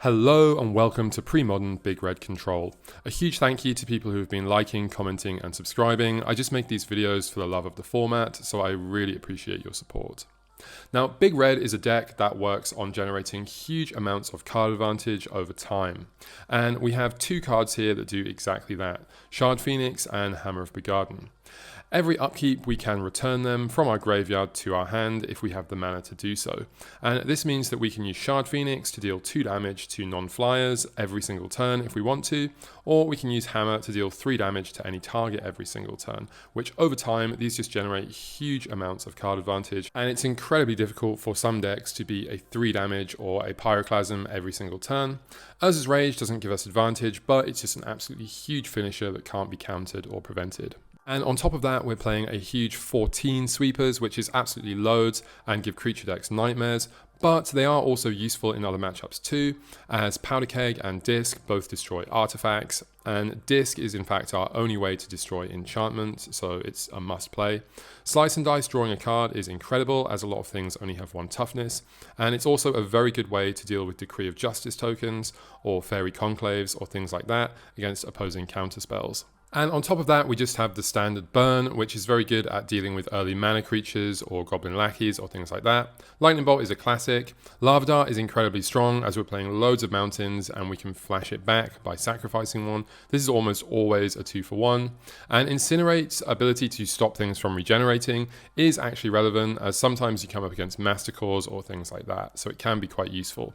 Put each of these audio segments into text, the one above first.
Hello and welcome to Premodern Big Red Control. A huge thank you to people who have been liking, commenting and subscribing. I just make these videos for the love of the format, so I really appreciate your support. Now, Big Red is a deck that works on generating huge amounts of card advantage over time. And we have two cards here that do exactly that, Shard Phoenix and Hammer of Begarden. Every upkeep we can return them from our graveyard to our hand if we have the mana to do so. And this means that we can use Shard Phoenix to deal 2 damage to non-flyers every single turn if we want to, or we can use Hammer to deal 3 damage to any target every single turn, which over time these just generate huge amounts of card advantage, and it's incredibly difficult for some decks to be a 3 damage or a Pyroclasm every single turn. Urza's Rage doesn't give us advantage, but it's just an absolutely huge finisher that can't be countered or prevented. And on top of that, we're playing a huge 14 sweepers, which is absolutely loads and give creature decks nightmares, but they are also useful in other matchups too, as Powder Keg and Disc both destroy artifacts, and Disc is in fact our only way to destroy enchantments, so it's a must play. Slice and Dice drawing a card is incredible, as a lot of things only have 1 toughness, and it's also a very good way to deal with Decree of Justice tokens, or Fairy Conclaves, or things like that, against opposing counterspells. And on top of that, we just have the standard Burn, which is very good at dealing with early mana creatures or Goblin Lackeys or things like that. Lightning Bolt is a classic. Lava Dart is incredibly strong as we're playing loads of mountains and we can flash it back by sacrificing one. This is almost always a 2-for-1. And Incinerate's ability to stop things from regenerating is actually relevant, as sometimes you come up against Mastercores or things like that, so it can be quite useful.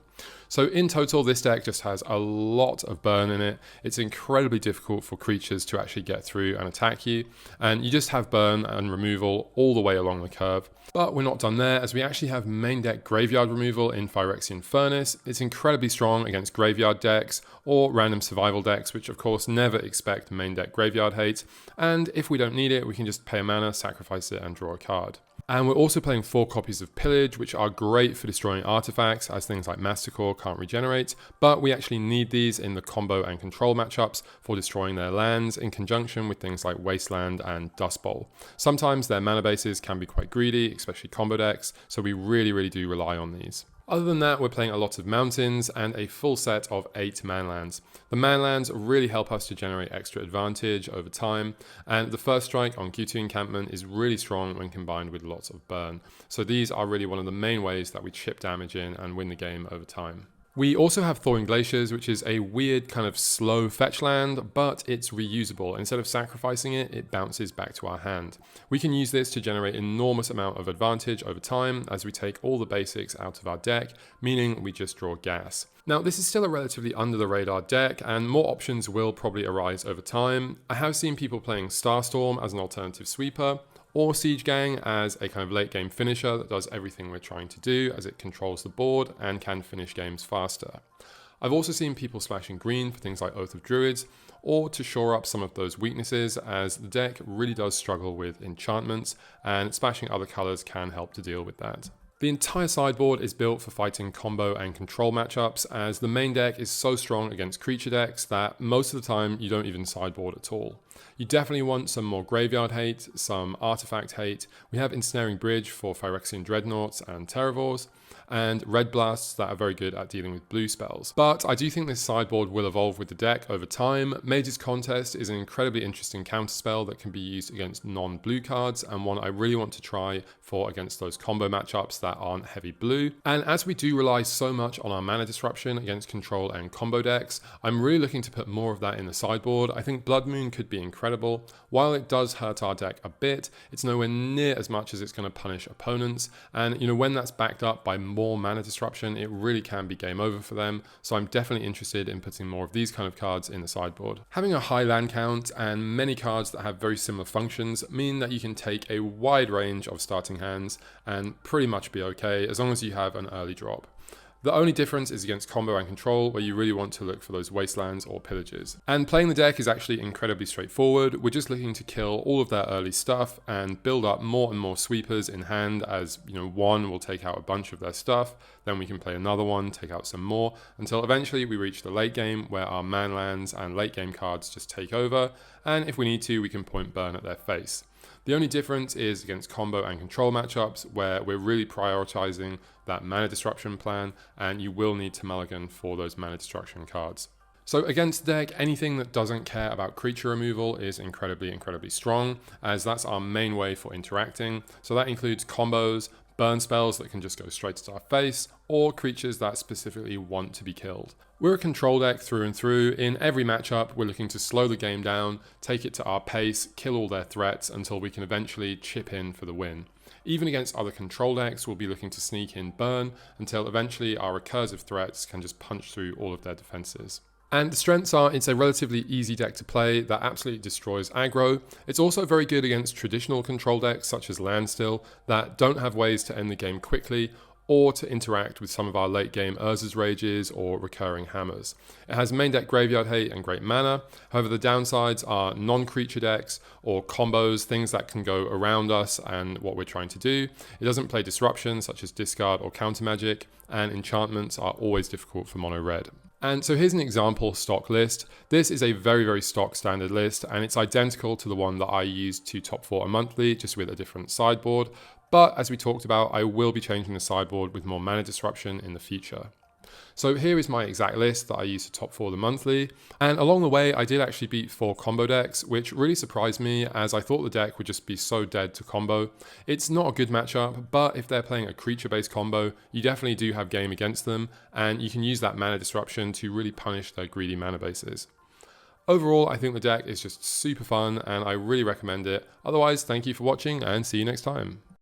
So in total, this deck just has a lot of burn in it. It's incredibly difficult for creatures to actually get through and attack you, and you just have burn and removal all the way along the curve. But we're not done there, as we actually have main deck graveyard removal in Phyrexian Furnace. It's incredibly strong against graveyard decks or random survival decks, which of course never expect main deck graveyard hate, and if we don't need it, we can just pay a mana, sacrifice it and draw a card. And we're also playing 4 copies of Pillage, which are great for destroying artifacts, as things like Mastercore can't regenerate, but we actually need these in the combo and control matchups for destroying their lands in conjunction with things like Wasteland and Dust Bowl. Sometimes their mana bases can be quite greedy, especially combo decks, so we really do rely on these. Other than that, we're playing a lot of mountains and a full set of 8 manlands. The manlands really help us to generate extra advantage over time, and the first strike on Q2 Encampment is really strong when combined with lots of burn. So these are really one of the main ways that we chip damage in and win the game over time. We also have Thawing Glaciers, which is a weird kind of slow fetch land, but it's reusable. Instead of sacrificing it, it bounces back to our hand. We can use this to generate enormous amount of advantage over time as we take all the basics out of our deck, meaning we just draw gas. Now, this is still a relatively under the radar deck, and more options will probably arise over time. I have seen people playing Starstorm as an alternative sweeper, or Siege Gang as a kind of late game finisher that does everything we're trying to do, as it controls the board and can finish games faster. I've also seen people splashing green for things like Oath of Druids, or to shore up some of those weaknesses, as the deck really does struggle with enchantments, and splashing other colours can help to deal with that. The entire sideboard is built for fighting combo and control matchups, as the main deck is so strong against creature decks that most of the time you don't even sideboard at all. You definitely want some more graveyard hate, some artifact hate. We have Ensnaring Bridge for Phyrexian Dreadnoughts and Terravores, and Red Blasts that are very good at dealing with blue spells. But I do think this sideboard will evolve with the deck over time. Mage's Contest is an incredibly interesting counterspell that can be used against non-blue cards, and one I really want to try for against those combo matchups that aren't heavy blue. And as we do rely so much on our mana disruption against control and combo decks, I'm really looking to put more of that in the sideboard. I think Blood Moon could be incredible. While it does hurt our deck a bit, it's nowhere near as much as it's going to punish opponents, and when that's backed up by more mana disruption, it really can be game over for them, so I'm definitely interested in putting more of these kind of cards in the sideboard. Having a high land count and many cards that have very similar functions mean that you can take a wide range of starting hands and pretty much be okay, as long as you have an early drop. The only difference is against combo and control, where you really want to look for those wastelands or pillages. And playing the deck is actually incredibly straightforward. We're just looking to kill all of their early stuff and build up more and more sweepers in hand, as one will take out a bunch of their stuff, then we can play another one, take out some more, until eventually we reach the late game where our manlands and late game cards just take over, and if we need to, we can point burn at their face. The only difference is against combo and control matchups, where we're really prioritizing that mana disruption plan, and you will need to mulligan for those mana destruction cards. So against the deck, anything that doesn't care about creature removal is incredibly strong, as that's our main way for interacting. So that includes combos, burn spells that can just go straight to our face, or creatures that specifically want to be killed. We're a control deck through and through. In every matchup, we're looking to slow the game down, take it to our pace, kill all their threats until we can eventually chip in for the win. Even against other control decks, we'll be looking to sneak in burn until eventually our recursive threats can just punch through all of their defenses. And the strengths are, it's a relatively easy deck to play that absolutely destroys aggro. It's also very good against traditional control decks such as Landstill that don't have ways to end the game quickly or to interact with some of our late game Urza's Rages or recurring hammers. It has main deck graveyard hate and great mana. However, the downsides are non-creature decks or combos, things that can go around us and what we're trying to do. It doesn't play disruption such as discard or counter magic, and enchantments are always difficult for mono red. And so here's an example stock list. This is a very stock standard list, and it's identical to the one that I used to top 4 a monthly, just with a different sideboard. But as we talked about, I will be changing the sideboard with more mana disruption in the future. So here is my exact list that I used to top 4 the monthly, and along the way I did actually beat 4 combo decks, which really surprised me as I thought the deck would just be so dead to combo. It's not a good matchup, but if they're playing a creature based combo, you definitely do have game against them, and you can use that mana disruption to really punish their greedy mana bases. Overall, I think the deck is just super fun and I really recommend it. Otherwise, thank you for watching and see you next time.